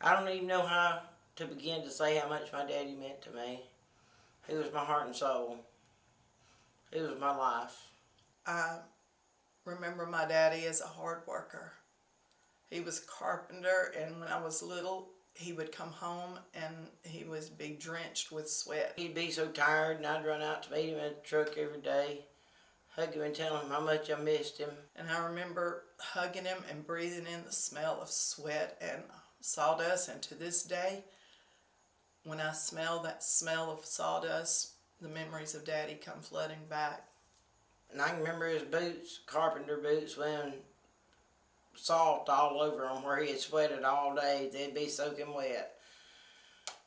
I don't even know how to begin to say how much my daddy meant to me. He was my heart and soul. He was my life. I remember my daddy as a hard worker. He was a carpenter, and when I was little, he would come home and he would be drenched with sweat. He'd be so tired, and I'd run out to meet him at the truck every day, hug him and tell him how much I missed him. And I remember hugging him and breathing in the smell of sweat and sawdust, and to this day, when I smell that smell of sawdust, the memories of Daddy come flooding back. And I can remember his boots, carpenter boots, when salt all over them where he had sweated all day. They'd be soaking wet.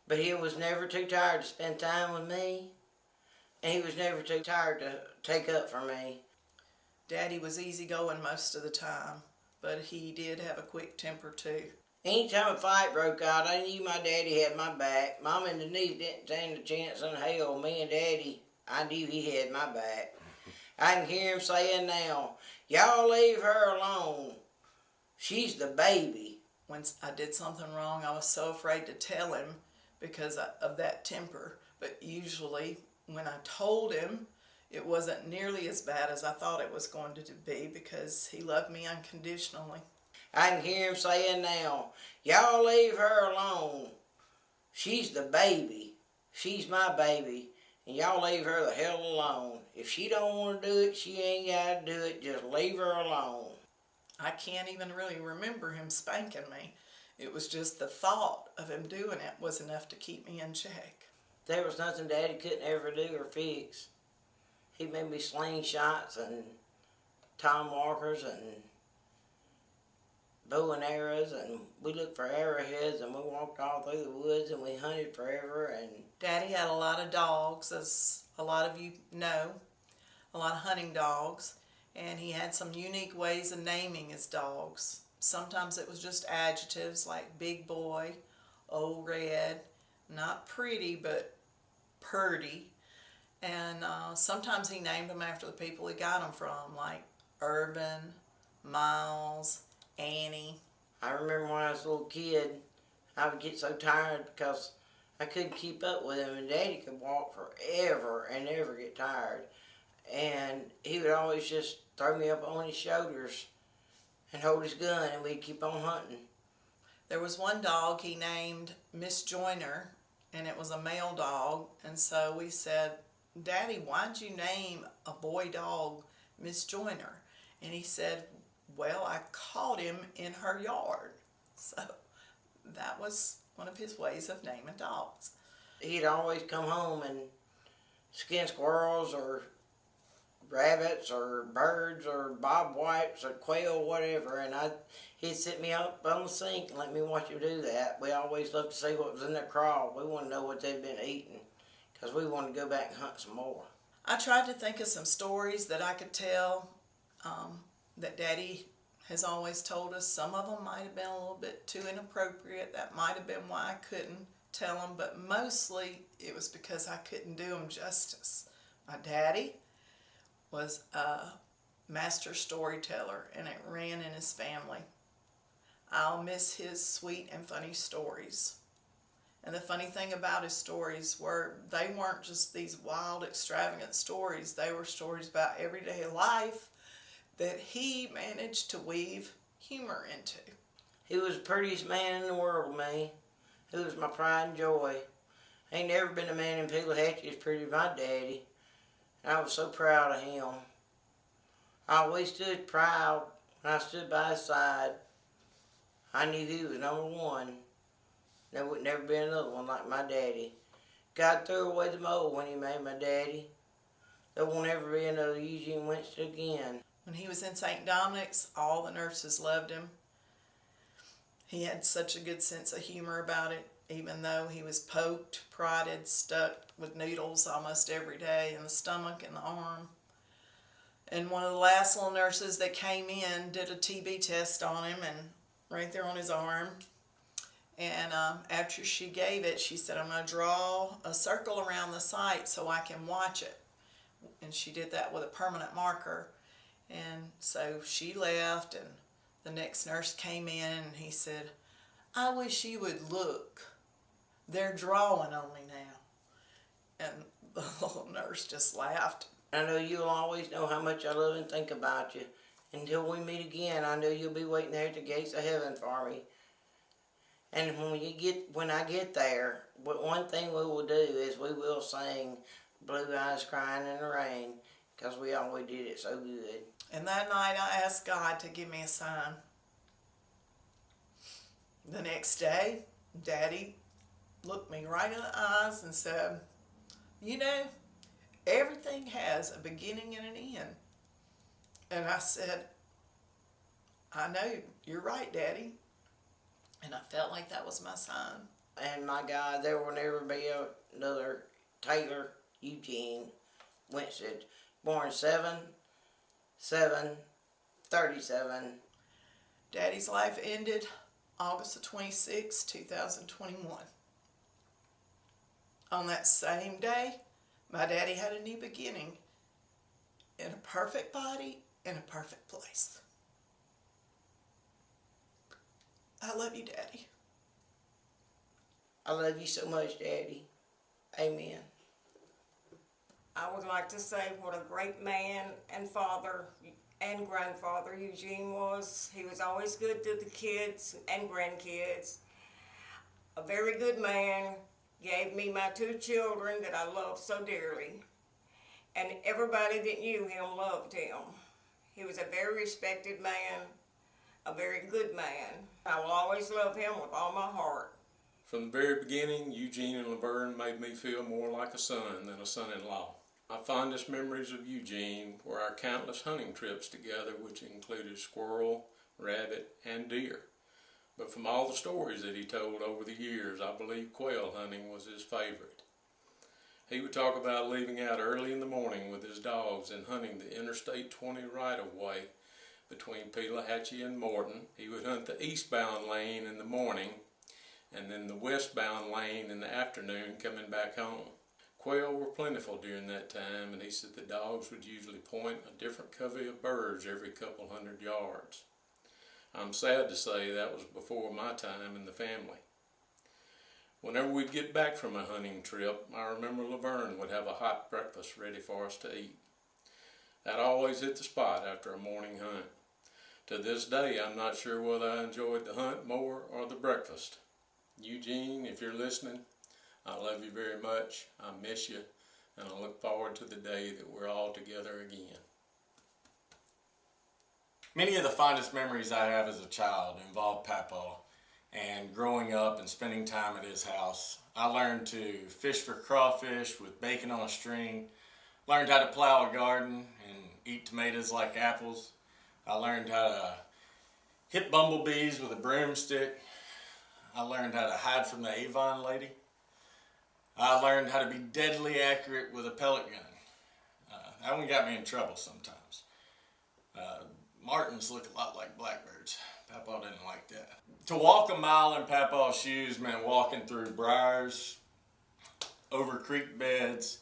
But he was never too tired to spend time with me, and he was never too tired to take up for me. Daddy was easygoing most of the time, but he did have a quick temper too. Anytime a fight broke out, I knew my daddy had my back. Mom and Denise didn't stand a chance in hell. Me and Daddy, I knew he had my back. I can hear him saying now, "Y'all leave her alone. She's the baby." When I did something wrong, I was so afraid to tell him because of that temper. But usually, when I told him, it wasn't nearly as bad as I thought it was going to be because he loved me unconditionally. I can hear him saying now, "Y'all leave her alone. She's the baby. She's my baby. And y'all leave her the hell alone. If she don't want to do it, she ain't got to do it. Just leave her alone." I can't even really remember him spanking me. It was just the thought of him doing it was enough to keep me in check. There was nothing Daddy couldn't ever do or fix. He made me slingshots and time markers and bow and arrows, and we looked for arrowheads, and we walked all through the woods, and we hunted forever. And Daddy had a lot of dogs, as a lot of you know, a lot of hunting dogs, and he had some unique ways of naming his dogs. Sometimes it was just adjectives like big boy, old red, not pretty, but purty. And sometimes he named them after the people he got them from, like Urban, Miles, Annie. I remember when I was a little kid, I would get so tired because I couldn't keep up with him, and Daddy could walk forever and never get tired. And he would always just throw me up on his shoulders and hold his gun, and we'd keep on hunting. There was one dog he named Miss Joyner, and it was a male dog, and so we said, "Daddy, why'd you name a boy dog Miss Joyner?" And he said, "Well, I caught him in her yard." So that was one of his ways of naming dogs. He'd always come home and skin squirrels or rabbits or birds or bobwhites or quail, whatever, and he'd sit me up on the sink and let me watch him do that. We always loved to see what was in their craw. We wanted to know what they'd been eating because we wanted to go back and hunt some more. I tried to think of some stories that I could tell that Daddy has always told us. Some of them might have been a little bit too inappropriate. That might have been why I couldn't tell them, but mostly it was because I couldn't do them justice. My daddy was a master storyteller, and it ran in his family. I'll miss his sweet and funny stories. And the funny thing about his stories were they weren't just these wild, extravagant stories. They were stories about everyday life that he managed to weave humor into. He was the prettiest man in the world to me. He was my pride and joy. Ain't never been a man in Pelahatchie as pretty as my daddy. And I was so proud of him. I always stood proud when I stood by his side. I knew he was number one. There would never be another one like my daddy. God threw away the mold when he made my daddy. There won't ever be another Eugene Winston again. When he was in St. Dominic's, all the nurses loved him. He had such a good sense of humor about it, even though he was poked, prodded, stuck with needles almost every day in the stomach and the arm. And one of the last little nurses that came in did a TB test on him, and right there on his arm. And after she gave it, she said, "I'm going to draw a circle around the site so I can watch it." And she did that with a permanent marker. And so she left, and the next nurse came in, and he said, I wish you would look. They're drawing on me now. And the little nurse just laughed. I know you'll always know how much I love and think about you. Until we meet again, I know you'll be waiting there at the gates of heaven for me. And when I get there, one thing we will do is we will sing Blue Eyes Crying in the Rain, because we always did it so good. And that night I asked God to give me a sign. The next day, Daddy looked me right in the eyes and said, you know, everything has a beginning and an end. And I said, I know, you're right, Daddy. And I felt like that was my sign. And my God, there will never be another Taylor Eugene Winston, born 7/7/37. Daddy's life ended August the 26th, 2021. On that same day, my daddy had a new beginning in a perfect body, in a perfect place. I love you, Daddy. I love you so much, Daddy. Amen. I would like to say what a great man and father and grandfather Eugene was. He was always good to the kids and grandkids. A very good man, gave me my 2 children that I love so dearly. And everybody that knew him loved him. He was a very respected man, a very good man. I will always love him with all my heart. From the very beginning, Eugene and Laverne made me feel more like a son than a son-in-law. My fondest memories of Eugene were our countless hunting trips together, which included squirrel, rabbit, and deer. But from all the stories that he told over the years, I believe quail hunting was his favorite. He would talk about leaving out early in the morning with his dogs and hunting the Interstate 20 right-of-way between Pelahatchie and Morton. He would hunt the eastbound lane in the morning and then the westbound lane in the afternoon coming back home. Quail were plentiful during that time, and he said the dogs would usually point a different covey of birds every couple hundred yards. I'm sad to say that was before my time in the family. Whenever we'd get back from a hunting trip, I remember Laverne would have a hot breakfast ready for us to eat. That always hit the spot after a morning hunt. To this day, I'm not sure whether I enjoyed the hunt more or the breakfast. Eugene, if you're listening, I love you very much. I miss you, and I look forward to the day that we're all together again. Many of the fondest memories I have as a child involve Papaw, and growing up and spending time at his house. I learned to fish for crawfish with bacon on a string, learned how to plow a garden and eat tomatoes like apples. I learned how to hit bumblebees with a broomstick. I learned how to hide from the Avon lady. I learned how to be deadly accurate with a pellet gun. That one got me in trouble sometimes. Martins look a lot like blackbirds. Papaw didn't like that. To walk a mile in Papaw's shoes meant walking through briars, over creek beds,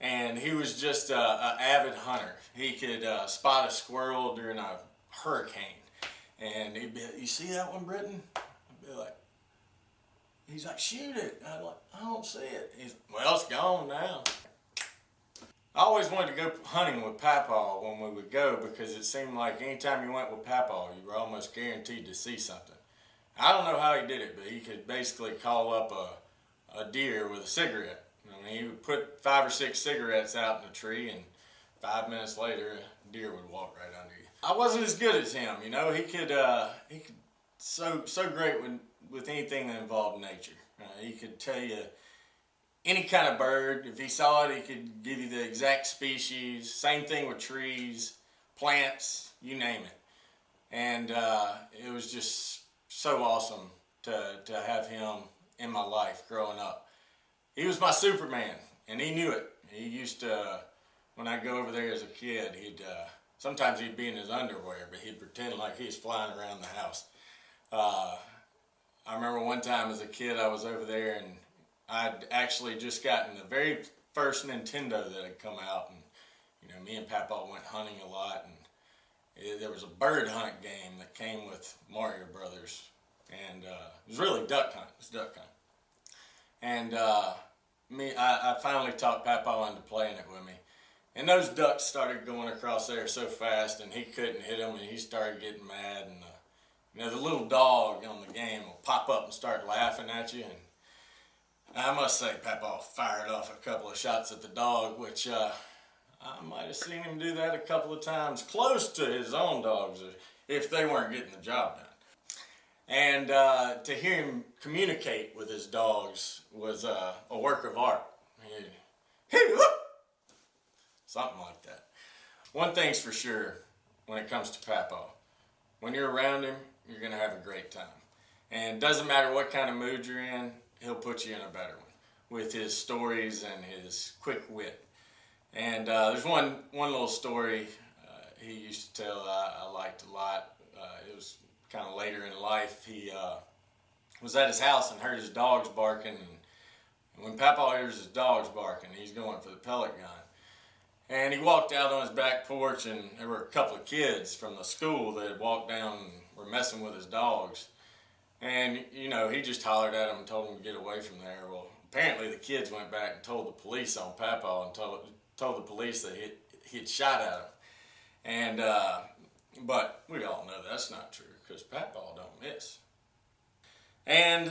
and he was just an avid hunter. He could spot a squirrel during a hurricane, and he'd be, "You see that one, Britton?" I'd be like, he's like, "Shoot it." I'm like, "I don't see it." He's, "Well, it's gone now." I always wanted to go hunting with Papaw when we would go, because it seemed like anytime you went with Papaw, you were almost guaranteed to see something. I don't know how he did it, but he could basically call up a deer with a cigarette. I mean, he would put 5 or 6 cigarettes out in the tree, and 5 minutes later, a deer would walk right under you. I wasn't as good as him, you know. He could so great with anything that involved nature. He could tell you any kind of bird. If he saw it, he could give you the exact species. Same thing with trees, plants, you name it. And it was just so awesome to have him in my life growing up. He was my Superman, and he knew it. He used to, when I'd go over there as a kid, sometimes he'd be in his underwear, but he'd pretend like he was flying around the house. I remember one time as a kid, I was over there, and I'd actually just gotten the very first Nintendo that had come out, and me and Papaw went hunting a lot, and there was a bird hunt game that came with Mario Brothers, and it was really duck hunt. It was duck hunt. And I finally talked Papaw into playing it with me. And those ducks started going across there so fast, and he couldn't hit them, and he started getting mad. And the little dog on the game will pop up and start laughing at you. And I must say, Papaw fired off a couple of shots at the dog, which I might have seen him do that a couple of times close to his own dogs if they weren't getting the job done. And to hear him communicate with his dogs was a work of art. Something like that. One thing's for sure when it comes to Papaw. When you're around him, you're going to have a great time. And it doesn't matter what kind of mood you're in, he'll put you in a better one with his stories and his quick wit. And there's one little story he used to tell I liked a lot. It was kind of later in life. He was at his house and heard his dogs barking. And when Papaw hears his dogs barking, he's going for the pellet gun. And he walked out on his back porch, and there were a couple of kids from the school that had walked down and were messing with his dogs. And, he just hollered at them and told them to get away from there. Well, apparently the kids went back and told the police on Papaw and told the police that he had shot at them. And, but we all know that's not true because Papaw don't miss. And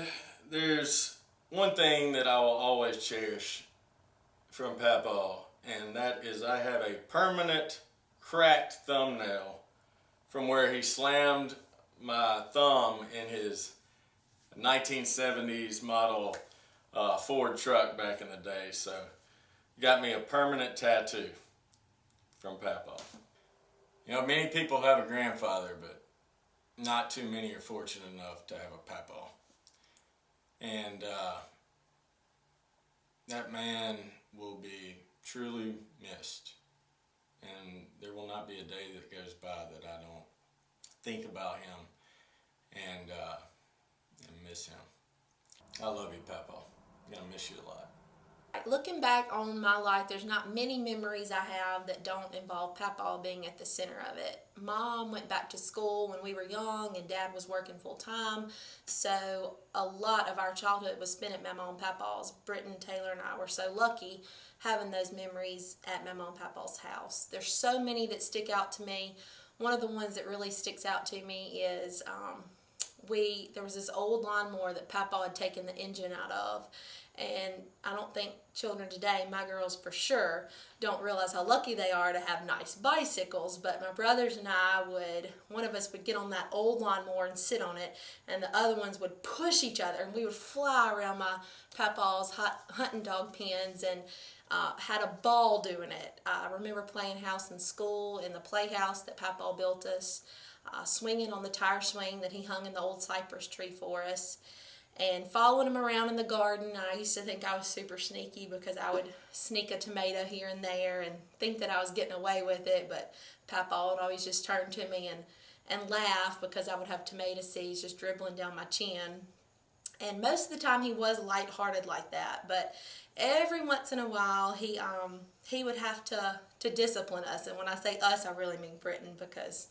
there's one thing that I will always cherish from Papaw, and that is I have a permanent cracked thumbnail from where he slammed my thumb in his 1970s model Ford truck back in the day. So got me a permanent tattoo from Papaw. Many people have a grandfather, but not too many are fortunate enough to have a Papaw. And that man will be truly missed. And there will not be a day that goes by that I don't think about him and miss him. I love you, Papaw. I'm going to miss you a lot. Looking back on my life, there's not many memories I have that don't involve Papaw being at the center of it. Mom went back to school when we were young, and Dad was working full time, so a lot of our childhood was spent at Mama and Papaw's. Britton, Taylor, and I were so lucky having those memories at Mama and Papaw's house. There's so many that stick out to me. One of the ones that really sticks out to me is there was this old lawnmower that Papaw had taken the engine out of. And I don't think children today, my girls for sure, don't realize how lucky they are to have nice bicycles. But my brothers and I one of us would get on that old lawnmower and sit on it, and the other ones would push each other, and we would fly around my Papaw's hunting dog pens and had a ball doing it. I remember playing house in school in the playhouse that Papaw built us, swinging on the tire swing that he hung in the old cypress tree for us, and following him around in the garden. I used to think I was super sneaky because I would sneak a tomato here and there and think that I was getting away with it, but Papaw would always just turn to me and laugh because I would have tomato seeds just dribbling down my chin. And most of the time he was lighthearted like that, but every once in a while he would have to discipline us. And when I say us, I really mean Britton, because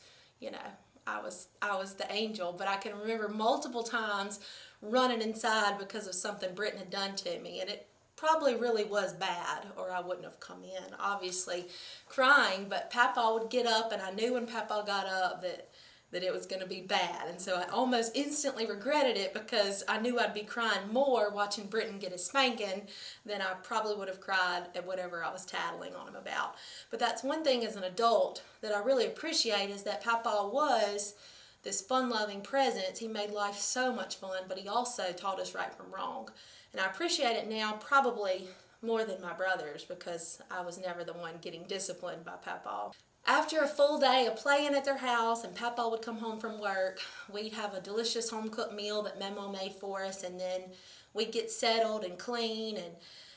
I was the angel. But I can remember multiple times running inside because of something Britton had done to me, and it probably really was bad, or I wouldn't have come in, obviously crying. But Papaw would get up, and I knew when Papaw got up that it was going to be bad, and so I almost instantly regretted it because I knew I'd be crying more watching Britton get his spanking than I probably would have cried at whatever I was tattling on him about. But that's one thing as an adult that I really appreciate, is that Papaw was this fun-loving presence. He made life so much fun, but he also taught us right from wrong. And I appreciate it now probably more than my brothers, because I was never the one getting disciplined by Papaw. After a full day of playing at their house and Papaw would come home from work, we'd have a delicious home-cooked meal that Memo made for us, and then we'd get settled and clean. And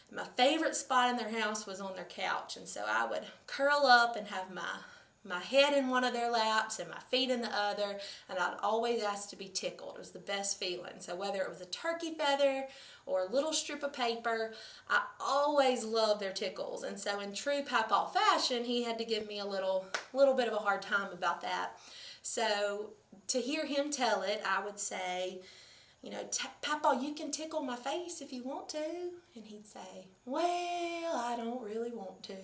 my favorite spot in their house was on their couch, and so I would curl up and have my head in one of their laps and my feet in the other, and I'd always ask to be tickled. It was the best feeling. So whether it was a turkey feather or a little strip of paper, I always loved their tickles. And so in true Papaw fashion, he had to give me a little bit of a hard time about that. So to hear him tell it, I would say, you know, Papaw, you can tickle my face if you want to. And he'd say, well, I don't really want to.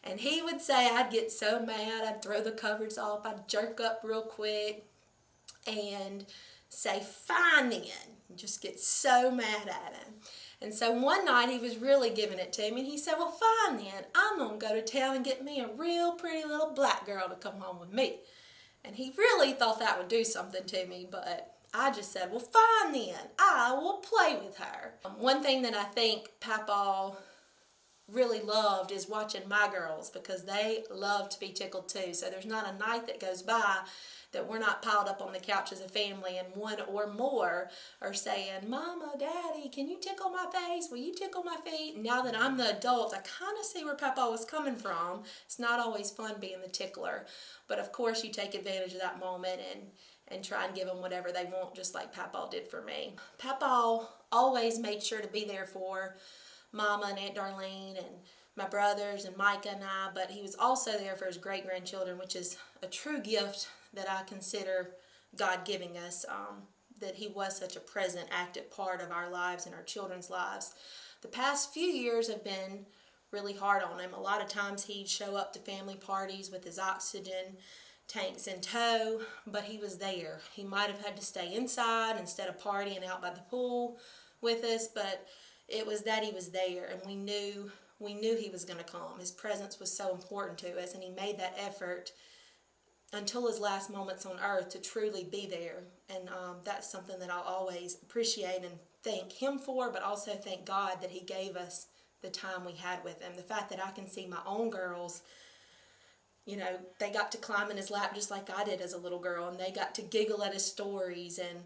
And he would say, I'd get so mad, I'd throw the covers off, I'd jerk up real quick and say, fine then. And just get so mad at him. And so one night he was really giving it to me, and he said, well, fine then, I'm going to go to town and get me a real pretty little black girl to come home with me. And he really thought that would do something to me, but I just said, well, fine then, I will play with her. One thing that I think Papaw really loved is watching my girls, because they love to be tickled too. So there's not a night that goes by that we're not piled up on the couch as a family and one or more are saying, Mama, Daddy, can you tickle my face? Will you tickle my feet? And now that I'm the adult, I kind of see where Papaw was coming from. It's not always fun being the tickler. But of course you take advantage of that moment and try and give them whatever they want, just like Papaw did for me. Papaw always made sure to be there for Mama and Aunt Darlene and my brothers and Micah and I, but he was also there for his great-grandchildren, which is a true gift that I consider God giving us, that he was such a present, active part of our lives and our children's lives. The past few years have been really hard on him. A lot of times he'd show up to family parties with his oxygen tanks in tow, but he was there. He might have had to stay inside instead of partying out by the pool with us, but it was that he was there, and we knew he was going to come. His presence was so important to us, and he made that effort until his last moments on earth to truly be there. And that's something that I'll always appreciate and thank him for, but also thank God that he gave us the time we had with him. The fact that I can see my own girls, you know, they got to climb in his lap just like I did as a little girl, and they got to giggle at his stories, and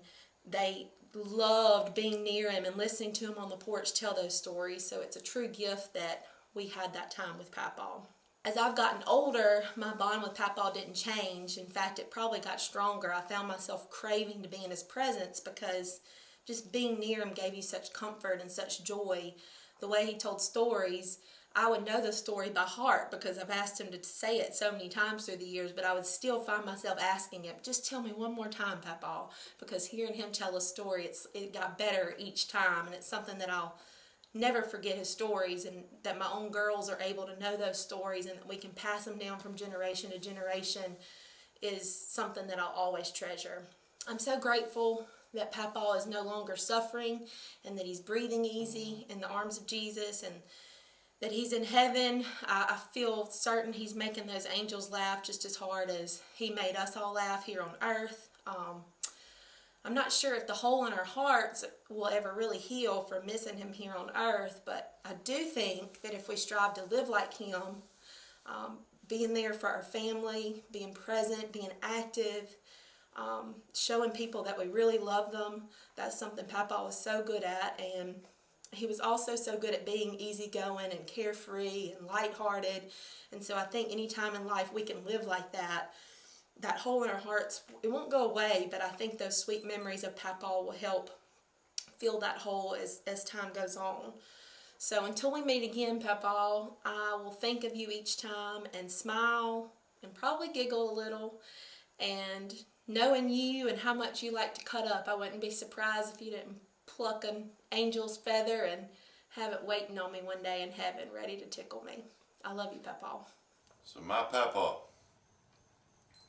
they loved being near him and listening to him on the porch tell those stories. So it's a true gift that we had that time with Papaw. As I've gotten older, my bond with Papaw didn't change. In fact, it probably got stronger. I found myself craving to be in his presence because just being near him gave you such comfort and such joy. The way he told stories, I would know the story by heart because I've asked him to say it so many times through the years, but I would still find myself asking him, just tell me one more time, Papaw, because hearing him tell a story, it got better each time, and it's something that I'll never forget, his stories, and that my own girls are able to know those stories and that we can pass them down from generation to generation is something that I'll always treasure. I'm so grateful that Papaw is no longer suffering and that he's breathing easy in the arms of Jesus and that he's in heaven. I feel certain he's making those angels laugh just as hard as he made us all laugh here on earth. I'm not sure if the hole in our hearts will ever really heal from missing him here on earth, but I do think that if we strive to live like him, being there for our family, being present, being active, showing people that we really love them, that's something Papaw was so good at. And he was also so good at being easygoing and carefree and lighthearted. And so I think anytime in life we can live like that, that hole in our hearts, it won't go away, but I think those sweet memories of Papaw will help fill that hole as time goes on. So until we meet again, Papaw, I will think of you each time and smile and probably giggle a little. And knowing you and how much you like to cut up, I wouldn't be surprised if you didn't pluck an angel's feather and have it waiting on me one day in heaven, ready to tickle me. I love you, Papaw. So my Papaw,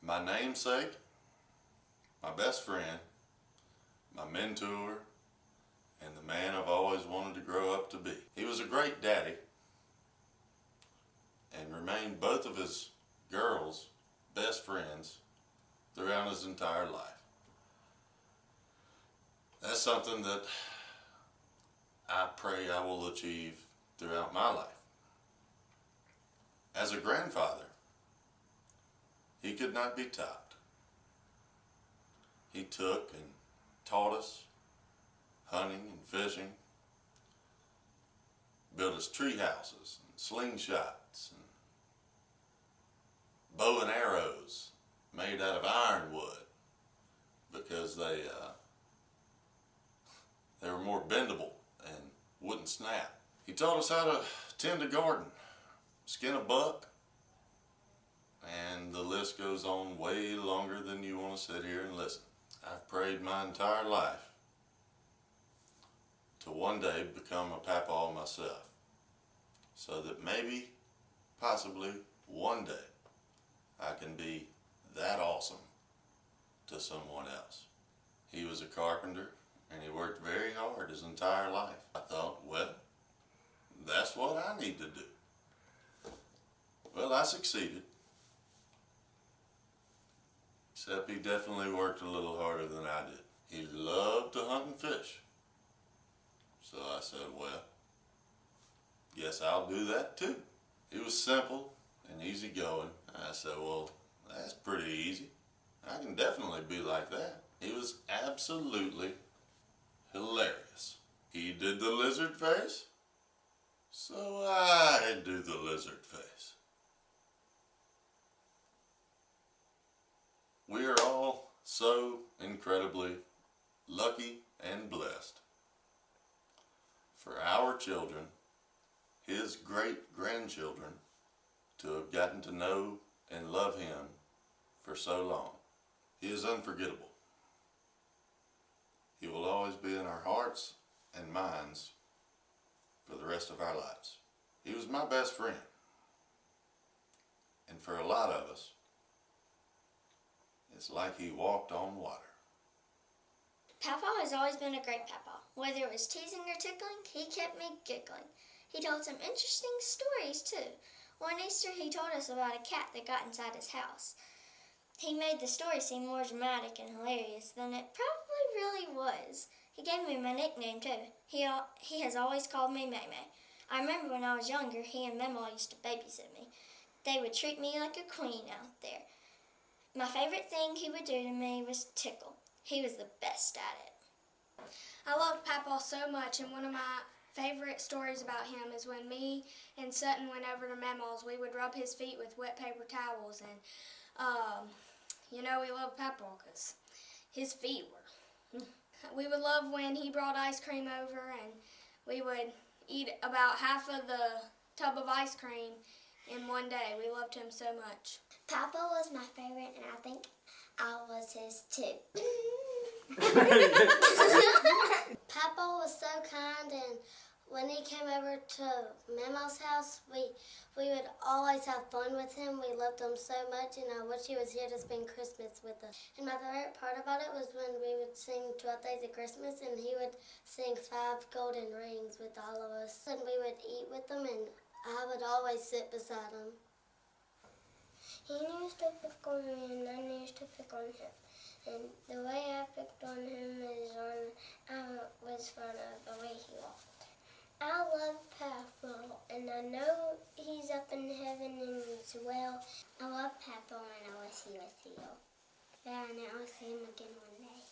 my namesake, my best friend, my mentor, and the man I've always wanted to grow up to be. He was a great daddy and remained both of his girls' best friends throughout his entire life. That's something that I pray I will achieve throughout my life. As a grandfather, he could not be topped. He took and taught us hunting and fishing, built us tree houses and slingshots and bow and arrows made out of ironwood because they were more bendable and wouldn't snap. He taught us how to tend a garden, skin a buck, and the list goes on way longer than you want to sit here and listen. I've prayed my entire life to one day become a papaw myself, so that maybe, possibly, one day I can be that awesome to someone else. He was a carpenter, and he worked very hard his entire life. I thought, well, that's what I need to do. Well, I succeeded. Except he definitely worked a little harder than I did. He loved to hunt and fish. So I said, well, guess I'll do that too. He was simple and easygoing. I said, well, that's pretty easy. I can definitely be like that. He was absolutely hilarious. He did the lizard face, so I do the lizard face. We are all so incredibly lucky and blessed for our children, his great-grandchildren, to have gotten to know and love him for so long. He is unforgettable. He will always be in our hearts and minds for the rest of our lives. He was my best friend. And for a lot of us, it's like he walked on water. Papaw has always been a great Papaw. Whether it was teasing or tickling, he kept me giggling. He told some interesting stories, too. One Easter, he told us about a cat that got inside his house. He made the story seem more dramatic and hilarious than it probably really was. He gave me my nickname, too. He has always called me May May. I remember when I was younger, he and Mama used to babysit me. They would treat me like a queen out there. My favorite thing he would do to me was tickle. He was the best at it. I loved Papaw so much, and one of my favorite stories about him is when me and Sutton went over to Mama's. We would rub his feet with wet paper towels, and we loved Papaw because his feet were. We would love when he brought ice cream over, and we would eat about half of the tub of ice cream in one day. We loved him so much. Papaw was my favorite, and I think I was his too. Papaw was so kind, and when he came over to Mama's house, we would always have fun with him. We loved him so much, and I wish he was here to spend Christmas with us. And my favorite part about it was when we would sing 12 Days of Christmas, and he would sing 5 golden rings with all of us. And we would eat with him, and I would always sit beside him. He used to pick on me, and I used to pick on him. And the way I picked on him was for the way he walked. I love Papaw, and I know he's up in heaven and he's well. I love Papaw, and I wish he was here. But I know I'll see him again one day.